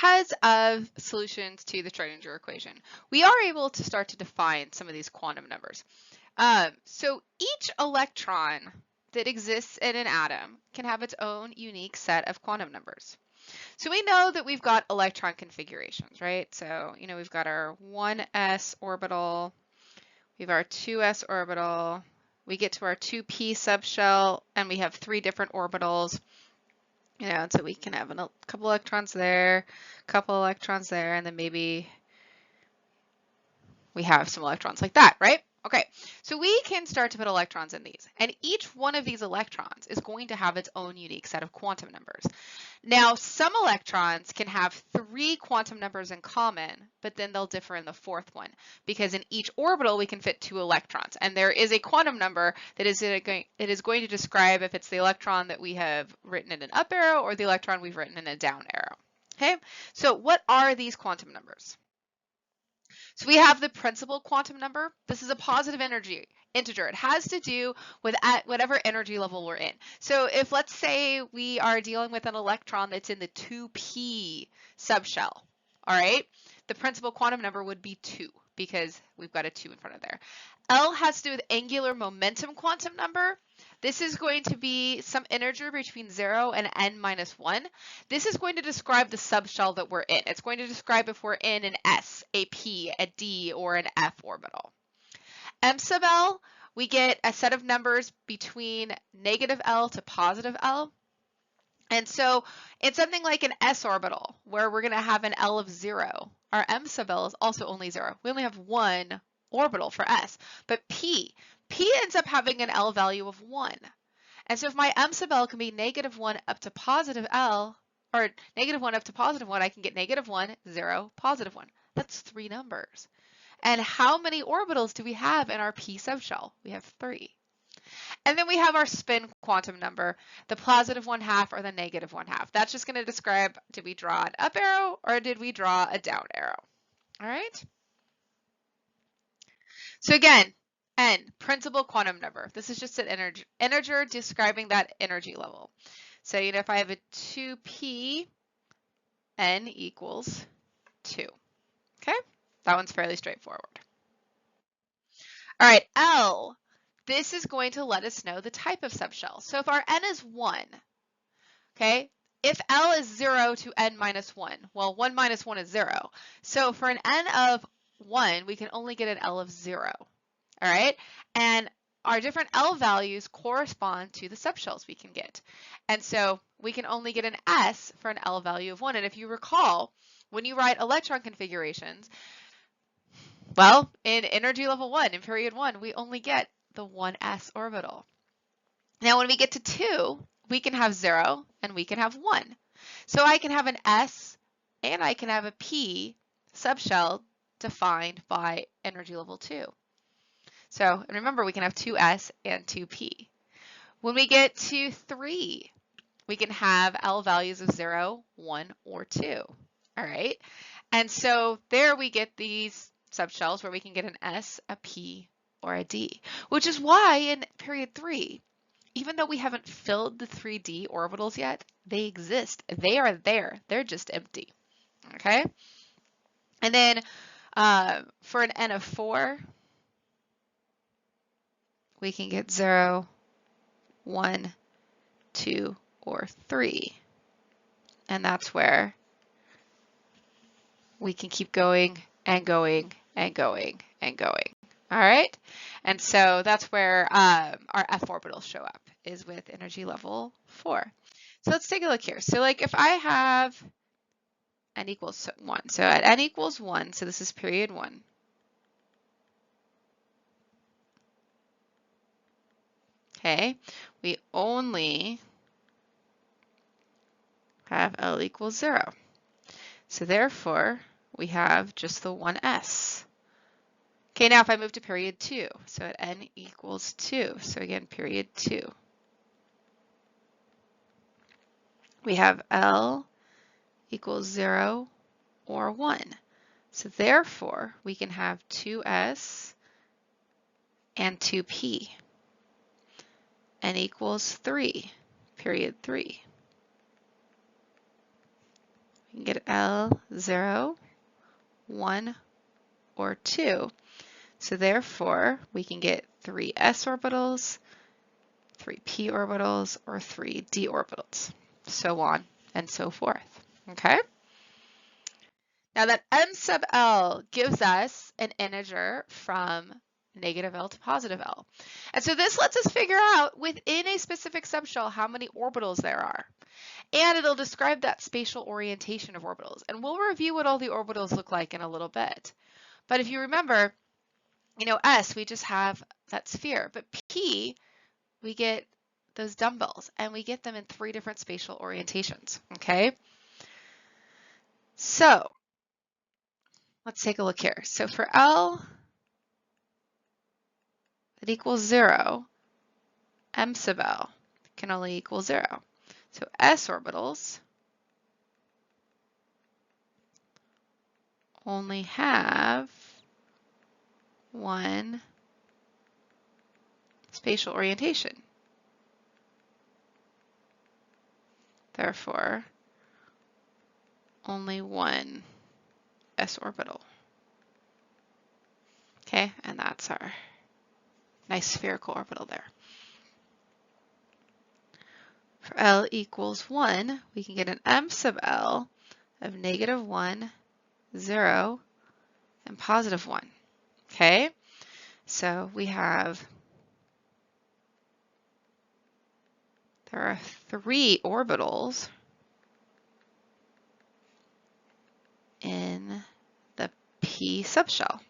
because of solutions to the Schrodinger equation, we are able to start to define some of these quantum numbers. So each electron that exists in an atom can have its own unique set of quantum numbers. So we know that we've got electron configurations, right? So, we've got our 1s orbital, we have our 2s orbital, we get to our 2p subshell, and we have 3 different orbitals. And so we can have a couple electrons there, a couple electrons there, and then maybe we have some electrons like that, right? Okay, so we can start to put electrons in these, and each one of these electrons is going to have its own unique set of quantum numbers. Now, some electrons can have 3 quantum numbers in common, but then they'll differ in the 4th one, because in each orbital we can fit 2 electrons, and there is a quantum number that is going to describe if it's the electron that we have written in an up arrow or the electron we've written in a down arrow. Okay, so what are these quantum numbers? So we have the principal quantum number. This is a positive integer. It has to do with at whatever energy level we're in. So if, let's say, we are dealing with an electron that's in the 2p subshell, all right, the principal quantum number would be 2 because we've got a 2 in front of there. L has to do with angular momentum quantum number. This is going to be some integer between 0 and n minus 1. This is going to describe the subshell that we're in. It's going to describe if we're in an s, a p, a d, or an f orbital. M sub L, we get a set of numbers between negative L to positive L. And so in something like an s orbital, where we're going to have an L of 0, our M sub L is also only 0. We only have 1 orbital for s. But P ends up having an L value of 1. And so if my M sub L can be negative 1 up to positive L, or negative 1 up to positive 1, I can get negative 1, 0, positive 1. That's 3 numbers. And how many orbitals do we have in our P subshell? We have 3. And then we have our spin quantum number, the positive 1/2 or the negative 1/2. That's just going to describe, did we draw an up arrow or did we draw a down arrow? All right. So again, N, principal quantum number. This is just an integer describing that energy level. So, if I have a 2p, N equals 2. Okay, that one's fairly straightforward. All right, L. This is going to let us know the type of subshell. So if our N is 1, okay, if L is 0 to N minus 1, well, 1 minus 1 is 0. So for an N of 1, we can only get an L of 0. All right, and our different L values correspond to the subshells we can get. And so we can only get an S for an L value of 1. And if you recall, when you write electron configurations, well, in energy level 1, in period 1, we only get the 1s orbital. Now when we get to 2, we can have 0 and we can have 1. So I can have an S and I can have a P subshell defined by energy level 2. So, and remember, we can have 2s and 2p. When we get to 3, we can have L values of 0, 1, or 2. All right, and so there we get these subshells where we can get an S, a P, or a D, which is why in period 3, even though we haven't filled the 3D orbitals yet, they exist. They are there. They're just empty. Okay, and then for an N of 4, we can get 0, 1, 2, or 3. And that's where we can keep going and going and going and going. All right? And so that's where our F orbitals show up, is with energy level 4. So let's take a look here. So like if I have N equals 1, so at N equals 1, so this is period 1. Okay, we only have L equals 0. So therefore, we have just the 1s. Okay, now if I move to period 2, so at N equals 2, so again, period 2. We have L equals 0 or 1. So therefore, we can have 2s and 2p. N equals 3, period 3. We can get L, 0, 1, or 2. So therefore, we can get 3 s orbitals, 3 p orbitals, or 3 d orbitals, so on and so forth. Okay? Now that m sub L gives us an integer from negative L to positive L. And so this lets us figure out within a specific subshell how many orbitals there are. And it'll describe that spatial orientation of orbitals. And we'll review what all the orbitals look like in a little bit. But if you remember, S, we just have that sphere. But P, we get those dumbbells. And we get them in 3 different spatial orientations. Okay? So let's take a look here. So for L that equals 0, m sub L can only equal 0. So s orbitals only have 1 spatial orientation. Therefore, only 1 s orbital. Okay, and that's our nice spherical orbital there. For L equals 1, we can get an m sub L of negative 1, 0, and positive 1. Okay, so we have, there are 3 orbitals in the p subshell.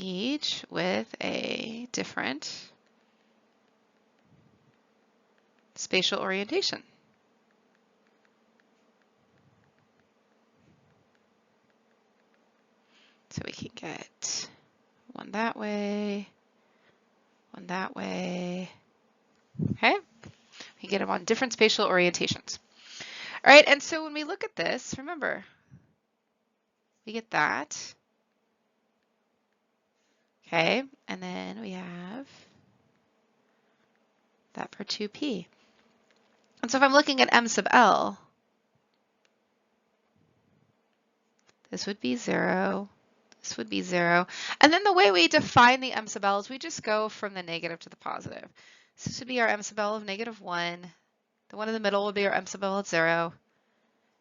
Each with a different spatial orientation. So we can get one that way, one that way. Okay, we get them on different spatial orientations. All right, and so when we look at this, remember, we get that. Okay, and then we have that for 2p. And so if I'm looking at m sub L, this would be 0, this would be 0. And then the way we define the m sub L is we just go from the negative to the positive. So this would be our m sub L of negative 1. The one in the middle would be our m sub L of 0.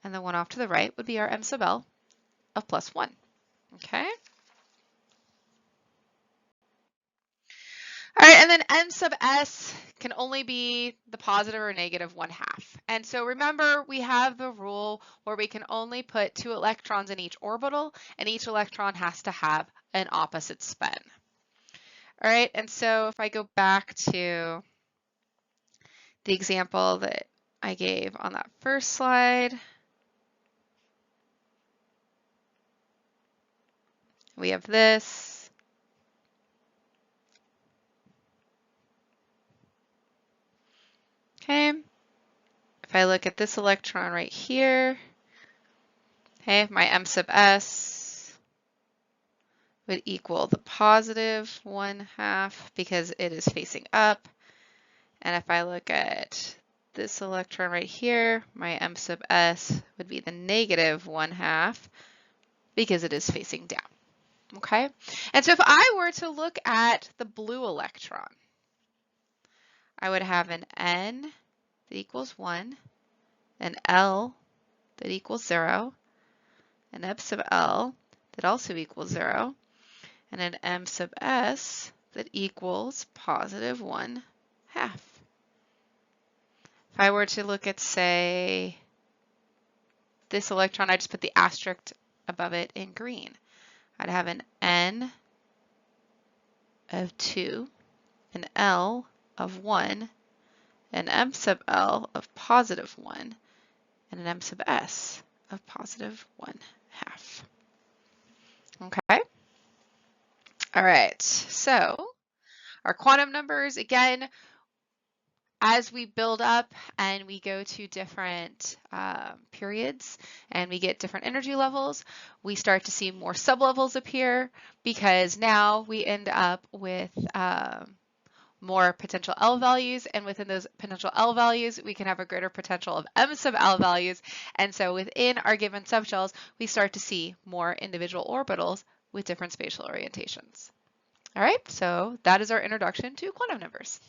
And the one off to the right would be our m sub L of plus 1. Okay? All right, and then n sub s can only be the positive or negative 1/2. And so remember, we have the rule where we can only put 2 electrons in each orbital, and each electron has to have an opposite spin. All right, and so if I go back to the example that I gave on that first slide, we have this. Okay, if I look at this electron right here, okay, my m sub s would equal the positive 1/2 because it is facing up. And if I look at this electron right here, my m sub s would be the negative 1/2 because it is facing down. Okay, and so if I were to look at the blue electron, I would have an n that equals 1, an L that equals 0, an m sub L that also equals 0, and an m sub s that equals positive 1/2. If I were to look at, say, this electron, I just put the asterisk above it in green. I'd have an N of 2, an L of 1, an m sub L of positive 1, and an m sub s of positive 1/2. Okay? All right, so our quantum numbers, again, as we build up and we go to different periods and we get different energy levels, we start to see more sublevels appear because now we end up with more potential L values, and within those potential L values, we can have a greater potential of M sub L values. And so within our given subshells, we start to see more individual orbitals with different spatial orientations. All right, so that is our introduction to quantum numbers.